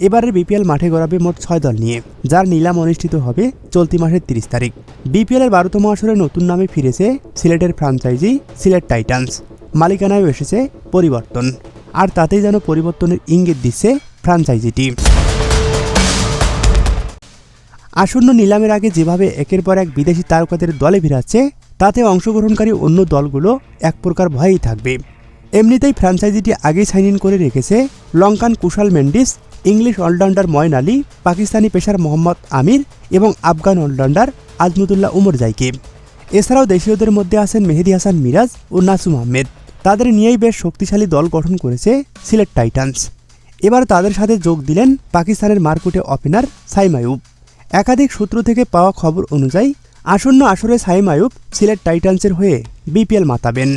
এবারের বিপিএল মাঠে গড়াবে মোট 6 দল নিয়ে, যার নিলাম অনুষ্ঠিত হবে চলতি মাসের 30 তারিখ। বিপিএলের 12তম আসরে নতুন নামে ফিরেছে সিলেটের ফ্র্যাঞ্চাইজি সিলেট টাইটান্স। মালিকানায়ও এসেছে পরিবর্তন, আর তাতেই যেন পরিবর্তনের ইঙ্গিত দিচ্ছে ফ্র্যাঞ্চাইজিটি। আসন্ন নিলামের আগে যেভাবে একের পর এক বিদেশি তারকাদের দলে ভিড়াচ্ছে, তাতে অংশগ্রহণকারী অন্য দলগুলো এক প্রকার ভয়েই থাকবে। এমনিতেই ফ্র্যাঞ্চাইজিটি আগেই সাইন ইন করে রেখেছে Lankan Kusal Mendis, English allrounder Moeen Ali, Pakistani pacer Mohammad Amir এবং আফগান অলরাউন্ডার আজমুদুল্লাহ উমরজাইকে। এছাড়াও দেশীয়দের মধ্যে আছেন মেহেদী হাসান মিরাজ ও নাসুম আহমেদ। তাদের নিয়েই বেশ শক্তিশালী দল গঠন করেছে সিলেট টাইটান্স। এবার তাদের সাথে যোগ দিলেন পাকিস্তানের মারকুটে ওপেনার সাইম আইয়ুব। একাধিক সূত্র থেকে পাওয়া খবর অনুযায়ী আসন্ন আসরে সাইম আইয়ুব সিলেট টাইটান্সের হয়ে বিপিএল মাতাবেন।